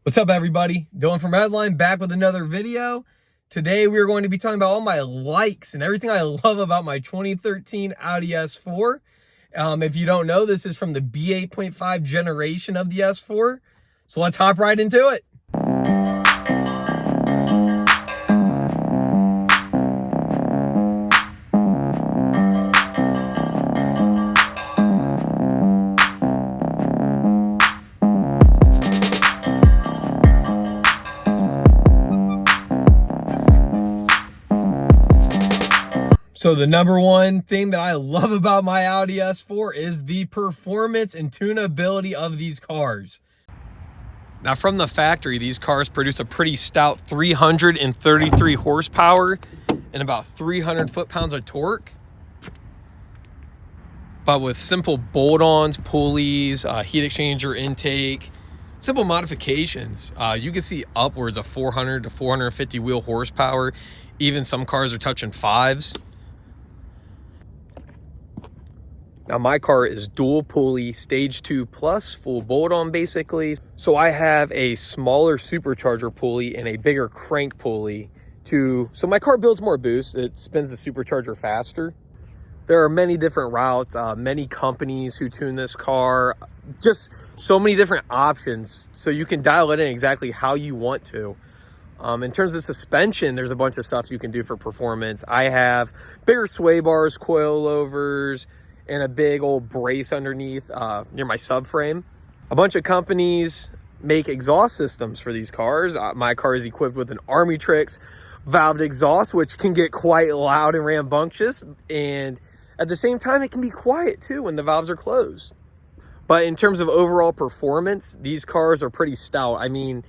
What's up, everybody? Dylan from Redline back with another video. Today we are going to be talking about all my likes and everything I love about my 2013 Audi S4. If you don't know, this is from the B8.5 generation of the S4. So let's hop right into it. So the number one thing that I love about my Audi S4 is the performance and tunability of these cars. Now from the factory, these cars produce a pretty stout 333 horsepower and about 300 foot-pounds of torque. But with simple bolt-ons, pulleys, heat exchanger intake, simple modifications, you can see upwards of 400 to 450 wheel horsepower. Even some cars are touching fives. Now my car is dual pulley, stage 2 plus, full bolt-on basically. So I have a smaller supercharger pulley and a bigger crank pulley so my car builds more boost. It spins the supercharger faster. There are many different routes, many companies who tune this car, just so many different options. So you can dial it in exactly how you want to. In terms of suspension, there's a bunch of stuff you can do for performance. I have bigger sway bars, coilovers, and a big old brace underneath near my subframe. A bunch of companies make exhaust systems for these cars. My car is equipped with an Army Tricks valved exhaust, which can get quite loud and rambunctious. And at the same time, it can be quiet too when the valves are closed. But in terms of overall performance, these cars are pretty stout. I mean,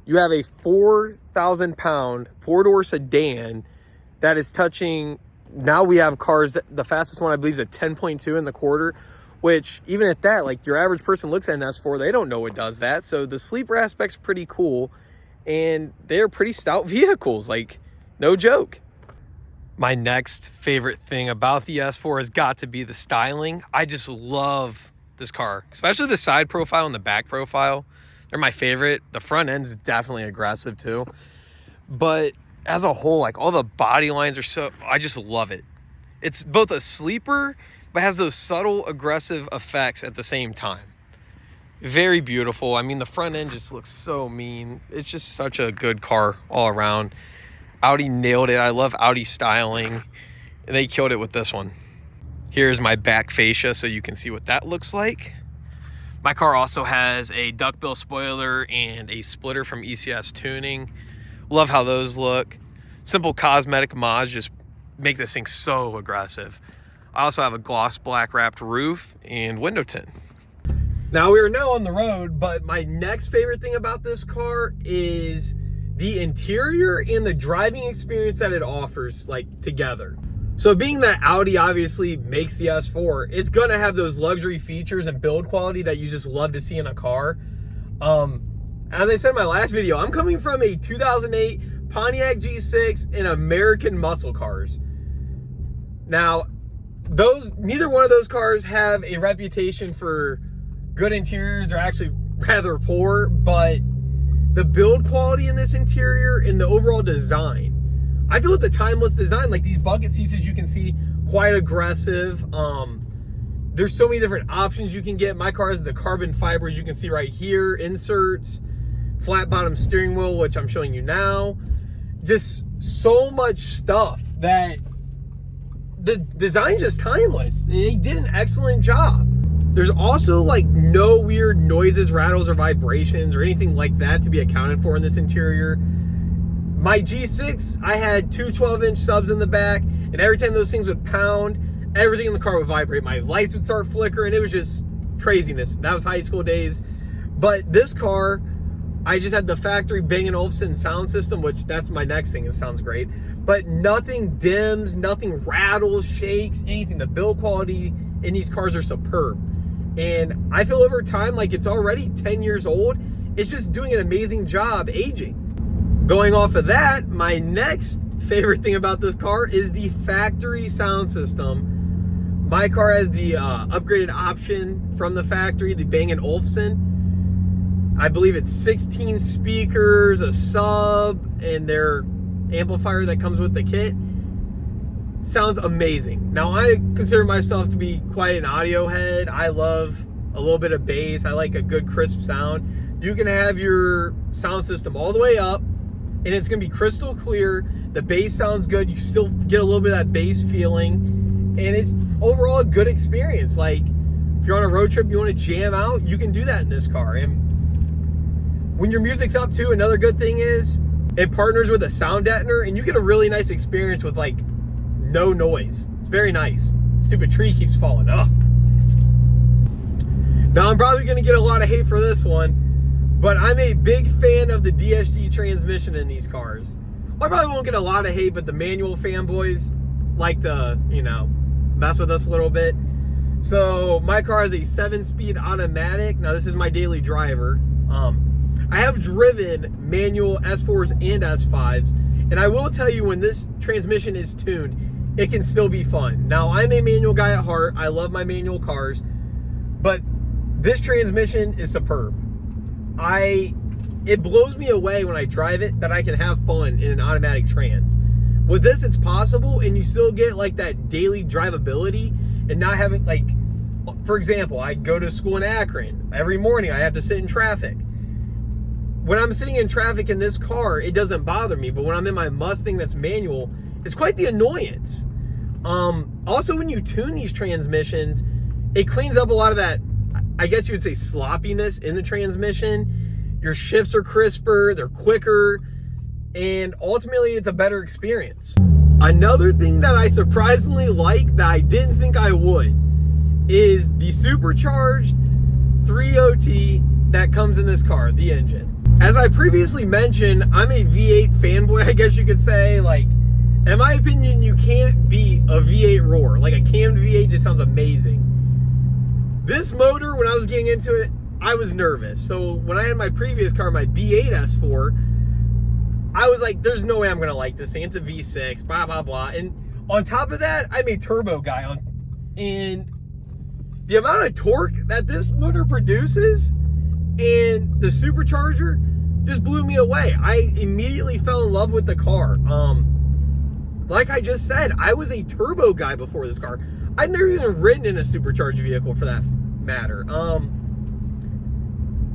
you have a 4,000-pound four-door sedan that is touching. Now we have cars that the fastest one I believe is a 10.2 in the quarter, which even at that, like your average person looks at an S4, they don't know it does that. So the sleeper aspect's pretty cool, and they're pretty stout vehicles, like no joke. My next favorite thing about the S4 has got to be the styling. I just love this car, especially the side profile and the back profile. They're my favorite. The front end's definitely aggressive too, but as a whole, like all the body lines are I just love it. It's both a sleeper, but has those subtle aggressive effects at the same time. Very beautiful. I mean, the front end just looks so mean. It's just such a good car all around. Audi nailed it. I love Audi styling, and they killed it with this one. Here's my back fascia so you can see what that looks like. My car also has a duckbill spoiler and a splitter from ECS Tuning. Love how those look. Simple cosmetic mods just make this thing so aggressive. I also have a gloss black wrapped roof and window tint. Now we are now on the road, but my next favorite thing about this car is the interior and the driving experience that it offers, like, together. So being that Audi obviously makes the S4, it's gonna have those luxury features and build quality that you just love to see in a car. As I said in my last video, I'm coming from a 2008 Pontiac G6 and American muscle cars. Now, neither one of those cars have a reputation for good interiors. They're actually rather poor, but the build quality in this interior and the overall design, I feel it's a timeless design. Like these bucket seats, as you can see, quite aggressive. There's so many different options you can get. My car has the carbon fiber, as you can see right here, inserts, flat bottom steering wheel, which I'm showing you now. Just so much stuff that the design's just timeless. They did an excellent job. There's also like no weird noises, rattles, or vibrations or anything like that to be accounted for in this interior. My G6, I had two 12-inch subs in the back, and every time those things would pound, everything in the car would vibrate. My lights would start flickering. It was just craziness. That was high school days. But this car, I just had the factory Bang & Olufsen sound system, which that's my next thing. It sounds great. But nothing dims, nothing rattles, shakes, anything. The build quality in these cars are superb. And I feel over time like it's already 10 years old. It's just doing an amazing job aging. Going off of that, my next favorite thing about this car is the factory sound system. My car has the upgraded option from the factory, the Bang & Olufsen. I believe it's 16 speakers, a sub, and their amplifier that comes with the kit. Sounds amazing. Now, I consider myself to be quite an audio head. I love a little bit of bass. I like a good crisp sound. You can have your sound system all the way up, and it's gonna be crystal clear. The bass sounds good. You still get a little bit of that bass feeling, and it's overall a good experience. Like, if you're on a road trip, you want to jam out, you can do that in this car. And when your music's up too, another good thing is it partners with a sound deadener, and you get a really nice experience with like no noise. It's very nice. Stupid tree keeps falling up. Now, I'm probably going to get a lot of hate for this one, but I'm a big fan of the DSG transmission in these cars. I probably won't get a lot of hate, but the manual fanboys like to, you know, mess with us a little bit. So my car has a 7-speed automatic. Now, this is my daily driver. I have driven manual S4s and S5s, and I will tell you, when this transmission is tuned, it can still be fun. Now, I'm a manual guy at heart. I love my manual cars, but this transmission is superb. It blows me away when I drive it that I can have fun in an automatic trans. With this, it's possible, and you still get like that daily drivability and not having, like, for example, I go to school in Akron. Every morning I have to sit in traffic. When I'm sitting in traffic in this car, it doesn't bother me, but when I'm in my Mustang that's manual, it's quite the annoyance. Also, when you tune these transmissions, it cleans up a lot of that, I guess you would say, sloppiness in the transmission. Your shifts are crisper, they're quicker, and ultimately it's a better experience. Another thing that I surprisingly like that I didn't think I would is the supercharged 3OT that comes in this car, the engine. As I previously mentioned, I'm a V8 fanboy, I guess you could say. Like, in my opinion, you can't beat a V8 roar. Like, a cammed V8 just sounds amazing. This motor, when I was getting into it, I was nervous. So when I had my previous car, my B8 S4, I was like, there's no way I'm gonna like this thing. It's a V6, blah, blah, blah. And on top of that, I'm a turbo guy. And the amount of torque that this motor produces and the supercharger just blew me away. I immediately fell in love with the car. Like I just said, I was a turbo guy before this car. I'd never even ridden in a supercharged vehicle for that matter.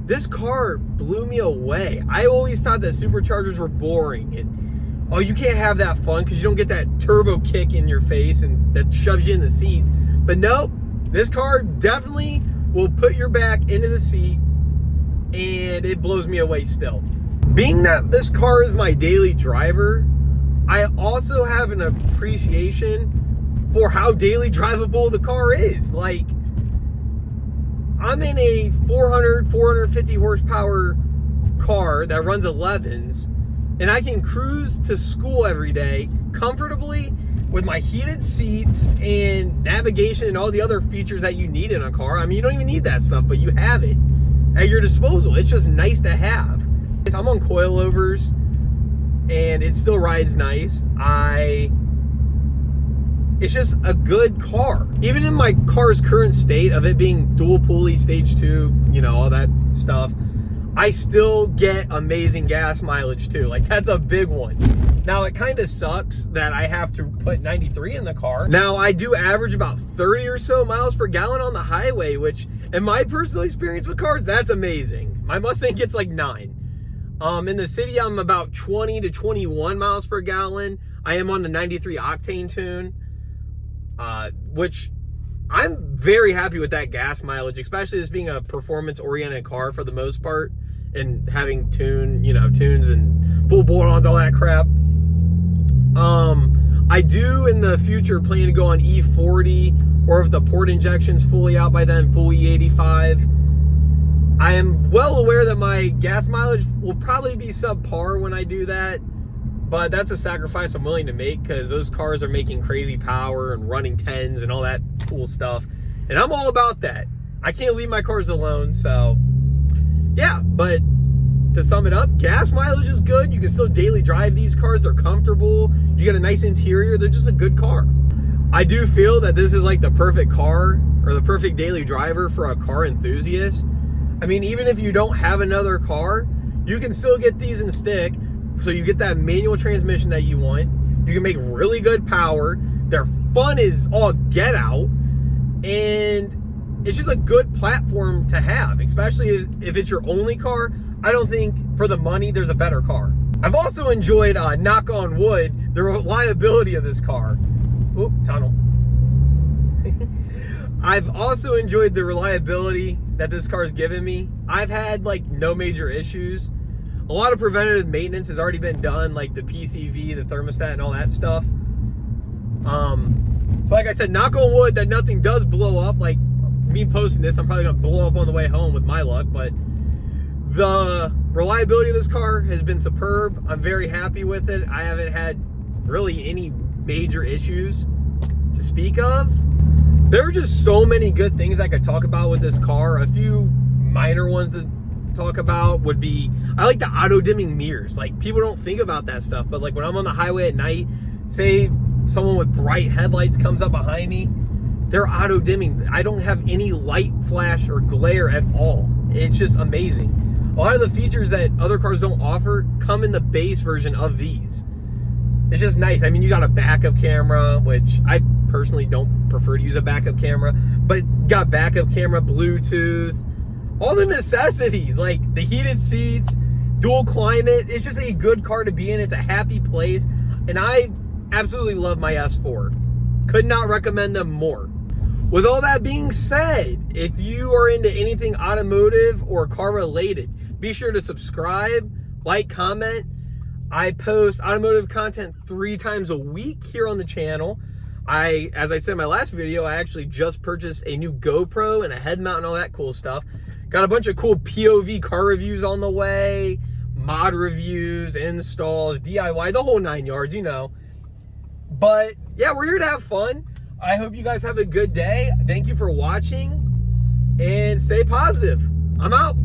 This car blew me away. I always thought that superchargers were boring and, oh, you can't have that fun because you don't get that turbo kick in your face and that shoves you in the seat. But nope, this car definitely will put your back into the seat, and it blows me away still. Being that this car is my daily driver, I also have an appreciation for how daily drivable the car is. Like, I'm in a 450 horsepower car that runs 11s, and I can cruise to school every day comfortably with my heated seats and navigation and all the other features that you need in a car. I mean, you don't even need that stuff, but you have it at your disposal. It's just nice to have. I'm on coilovers, and it still rides nice. It's just a good car. Even in my car's current state of it being dual pulley, stage 2, you know, all that stuff, I still get amazing gas mileage too. Like, that's a big one. Now, it kind of sucks that I have to put 93 in the car. Now, I do average about 30 or so miles per gallon on the highway, which, in my personal experience with cars, that's amazing. My Mustang gets like 9. In the city, I'm about 20 to 21 miles per gallon. I am on the 93 octane tune. Which I'm very happy with that gas mileage, especially this being a performance-oriented car for the most part, and having tunes and full bolt-ons, all that crap. I do in the future plan to go on E40, or if the port injection's fully out by then, full E85. I am well aware that my gas mileage will probably be subpar when I do that. But that's a sacrifice I'm willing to make, because those cars are making crazy power and running 10s and all that cool stuff. And I'm all about that. I can't leave my cars alone, so yeah. But to sum it up, gas mileage is good. You can still daily drive these cars. They're comfortable. You get a nice interior. They're just a good car. I do feel that this is like the perfect car, or the perfect daily driver for a car enthusiast. I mean, even if you don't have another car, you can still get these in stick. So you get that manual transmission that you want. You can make really good power. Their fun is all get out. And it's just a good platform to have, especially if it's your only car. I don't think for the money, there's a better car. I've also enjoyed, knock on wood, the reliability of this car. Oop, tunnel. I've also enjoyed the reliability that this car's given me. I've had like no major issues. A lot of preventative maintenance has already been done, like the PCV, the thermostat, and all that stuff. So like I said, knock on wood that nothing does blow up. Like me posting this, I'm probably gonna blow up on the way home with my luck, but the reliability of this car has been superb. I'm very happy with it. I haven't had really any major issues to speak of. There are just so many good things I could talk about with this car. A few minor ones to talk about would be, I like the auto dimming mirrors. Like, people don't think about that stuff, but like when I'm on the highway at night, say someone with bright headlights comes up behind me, they're auto dimming. I don't have any light flash or glare at all. It's just amazing. A lot of the features that other cars don't offer come in the base version of these. It's just nice. I mean, you got a backup camera, which I personally don't prefer to use a backup camera, but got backup camera, Bluetooth, all the necessities, like the heated seats, dual climate. It's just a good car to be in. It's a happy place. And I absolutely love my S4. Could not recommend them more. With all that being said, if you are into anything automotive or car related, be sure to subscribe, like, comment. I post automotive content 3 times a week here on the channel. As I said in my last video, I actually just purchased a new GoPro and a head mount and all that cool stuff. Got a bunch of cool POV car reviews on the way, mod reviews, installs, DIY, the whole 9 yards, you know. But yeah, we're here to have fun. I hope you guys have a good day. Thank you for watching and stay positive. I'm out.